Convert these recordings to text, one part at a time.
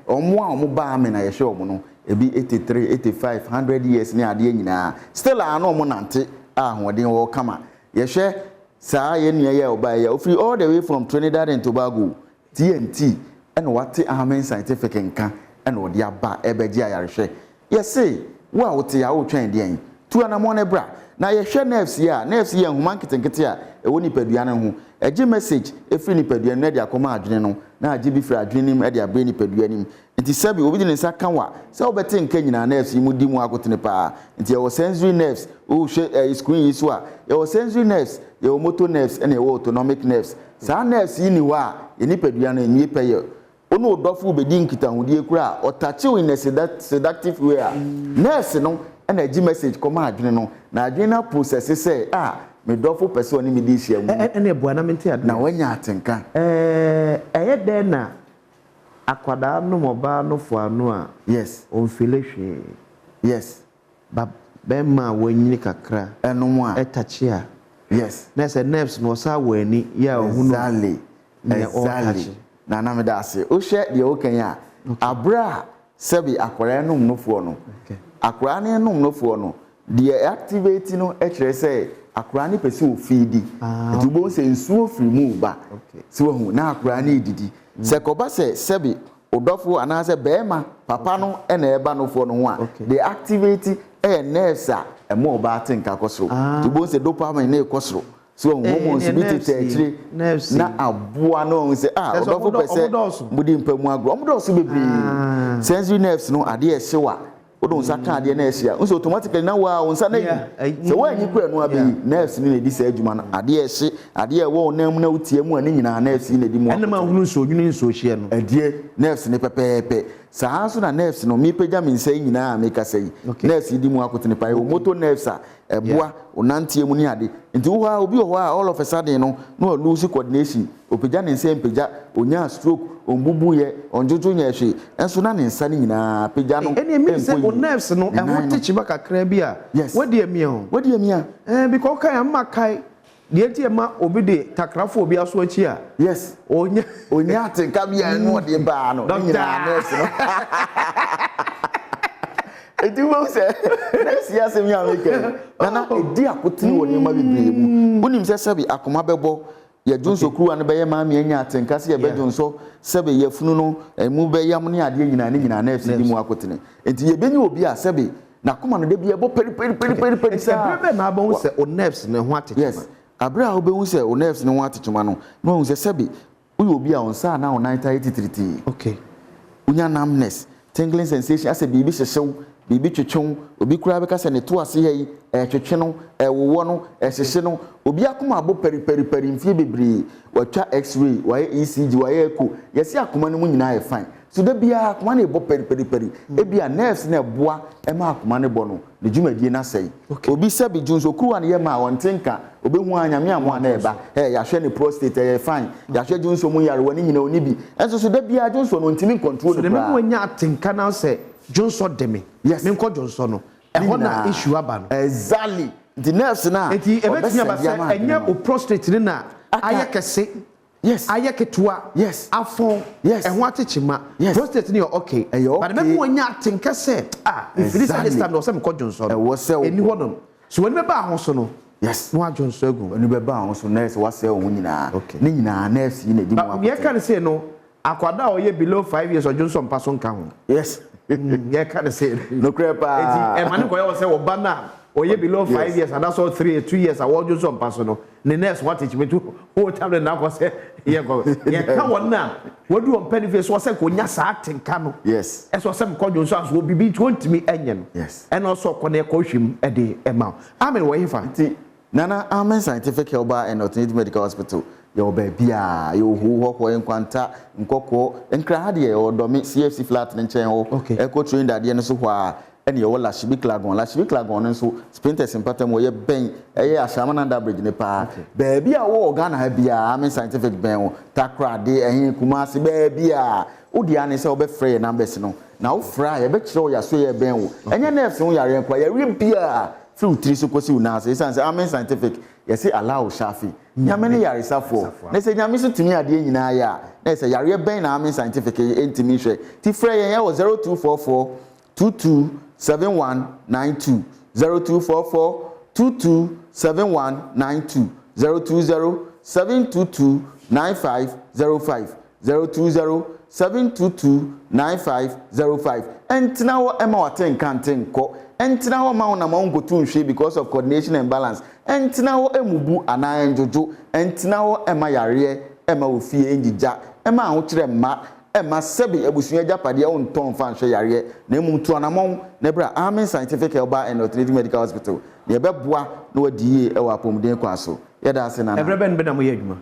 omo ba me na ye hwe omo no ebi 83 85 100 years ni ade nyina still ano omo nante ahoden wo kama ye hwe saa ye nua ye oba ye ofri all the way from Trinidad and Tobago TNT and what amen scientific nka and odi aba ebeji ayarehwe ye say wa wote ya wo twen de tu anamo ne bra na ye hwe nerves ya human kitenkete a ewo nipadua ne ho eji message efri nipadua ne de akoma adwene no na agi bi fra adwene nim e de abe nipadua nim nti sabi obi de nsa kanwa se obete nka nyina nerves mu di mu akotene pa nti ye sensory nerves o hwe screen so a ye sensory nerves ye motor nerves and ye autonomic nerves sa nerves yi ni wa ye nipadua no enyi peye ono odofo obedi nkita hudie kura otache in a seductive way nerves no and agi message koma adwene no na adwene na process say me dofo person ni me di hia mu ene bua na mente adwene na wanya atenka eye den na akwada no moba no fo anu a yes on feel hwe yes ba ma wanyini kakra eno mu a etache a yes na se nerves no sa wani ya ohunu exactly na me da ase o hwe de o kan a abra sebi akwara no mnofo no akwara ne no mnofo no de activate no e kire say akwara ne pese o feedi etubo se nsuo free mu ba so hu na akwara ne didi se koba se sebi odofo anase beema papa no e na eba no fo no ho a de activate nerves a emo ba tinka kosoro etubo se dopamine na ekosoro so hormones bi tetechire na aboa no se odofo pese mudi mpamu agro omodoso bebri sensory nerves no ade e hyewa odo nsa ka ade na ehia nso automatically na wa onsa na yi se wa nyi kura no abi nerves ni di sa adwuma na ade ehye ade e wo nam na utie mu ani nyina nerves ni di mu ene ma hunu nso odwune nso hye no adie nerves ni pepepe saa so na nerves no mi pagya mi nsa nyina me kasa yi nerves di mu akotene pa motor nerves a eboa onantie mu ni ade nti wo ha obi ho a all of a sudden no lose coordination opagya ne nsa mpagya onya stroke ombubu ye onjojo nya hwe enso na ne nsa ni nyina pagya no ene mi se o nerves no e ho techi ba kakra bi a wadi emi ho wadi emi a because kai am makai de tie ma obi de takrafo obi aso achi a yes onya atenka bia no de ba no nyina nerves no edi wo se nerves ya se mi ameke na edi akotini woni ma bebre mu onim se sabi akoma bebo ye jonso kruwa ne beye ma me anya atenka se ye be jonso sebe ye funu no mu be yam ne ade nyina nerves di mu akotini enti ye benyi obi a sebe na koma no de bia bo peri sa be na ba se o nerves ne ho atechuma yes abra obe hu se o nerves ne ho atechuma no no hu se sebe uyo obi a onsa na o 983 okay unya numbness tingling sensation ase bibi hyehyew bibi twetwon obi kura be kasa ne to ase yi twetwe no wowo no hyehye no obi akoma abo peri mfie bebre watwa x-ray waye ECG waye echo yesi akoma ne mu nyina ye fine so da bia akoma ne bo peri ebia nerves na eboa ema akoma ne bo no ne dwumadie na sei obi sabi junso kuwa ne ye ma wontenka obi hu anyame amo na eba ya hwe ne prostate ye fine ya hwe junso mu yare woni nyina oni bi enso so da bia junso no ntimi control so de me wonya atenka na se junso de me me nko junso no e ho na issue aba no exactly the nerves na enti ebetimi aba se enya o prostate ni na ayekese yes ayeketwa yes afon yes e ho atechima prostate ni okay but me wonya atenka se if this understand no se me ko junso no eni hodom so when me ba ho so no yes no ajonso agu oni be ba ho so nerves wase ho nyina ni nyina nerves yi na di mu akwa ye kan se no akwada o ye below 5 years ojonso mpa so nka ho yes ye kan se no crepa eti e mane ko ye se wo ba na o ye below 5 years and that's all 2 years a wo ojonso mpa so no ne nurse what teach me to whole time na ko se ye go ye ka won na wodu on penny face so se ko nya sa atenka no yes e so se me ko jonso aso bibi 20 mi enye no yes and also ko na ko hwim e de e ma amen wo hifa ti nana amen scientific herbal and alternative medical hospital yo bia yo hu ho enkwanta nkoko enkra ha de yo do me CFC flat ne nchen ho eco train da de ne so ho a ene yo la shibiklagon ne so sprinters empatam wo ye ben eye ashamananda bridge ne pa bia wo Ghana ha bia amen scientific ben wo takra de ehin kumase bia odi ane se wo be free numbers no na wo fra ye be kire wo ya so ye ben wo enye nerves wo yare kwa ye rim bia through three so kosi una say amen scientific yɛse allow shafi nyame ne yaresafo na sɛ nyame so tumi ade nyinaa ya na sɛ yare bɛn na ame scientific entimi hwɛ ti frɛ yɛn yɛ wɔ 0244 227192 0244 227192 020 722 9505 020 722 9505 entina wo ema waten kanten ko entina wo ma wona ma ngotu nhwe because of coordination and balance entina wo emubu ana enjojo entina wo ema yare ema ofie enjija ema ho kire ma ema sebi ebusua japade wo nton fa nhwe yare na emu to anamon na bra Amen Scientific Herbal and Alternative Medical Hospital ne beboa na wadiye e wa apomden kwa so yeda ase na every ben na mo ye adwuma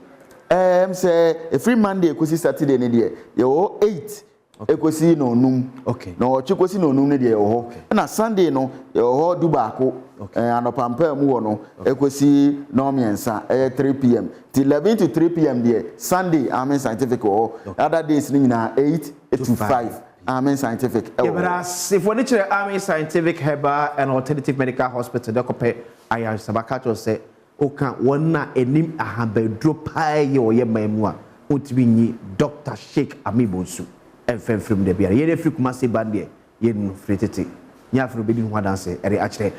say a free Monday ekosi Saturday ne de ye o 8 ekosi no num okay no chikosi no num ne de ye ho na Sunday no ye ho du baako anopampa mu wo no ekosi no miensa 3 pm till 11 to 3 pm de Sunday Amen Scientific ho other days ni na 8 to 5 Amen Scientific if we need Amen Scientific Herbal and Alternative Medical Hospital de kope aya sabakato say oka wona enim ahabedro pae ye mamu a otimi nyi Dr. Sheikh Amibonsu enfemfem de bia ye de frikuma se bande ye no fritete nya afro bedi ho adanse ere a kire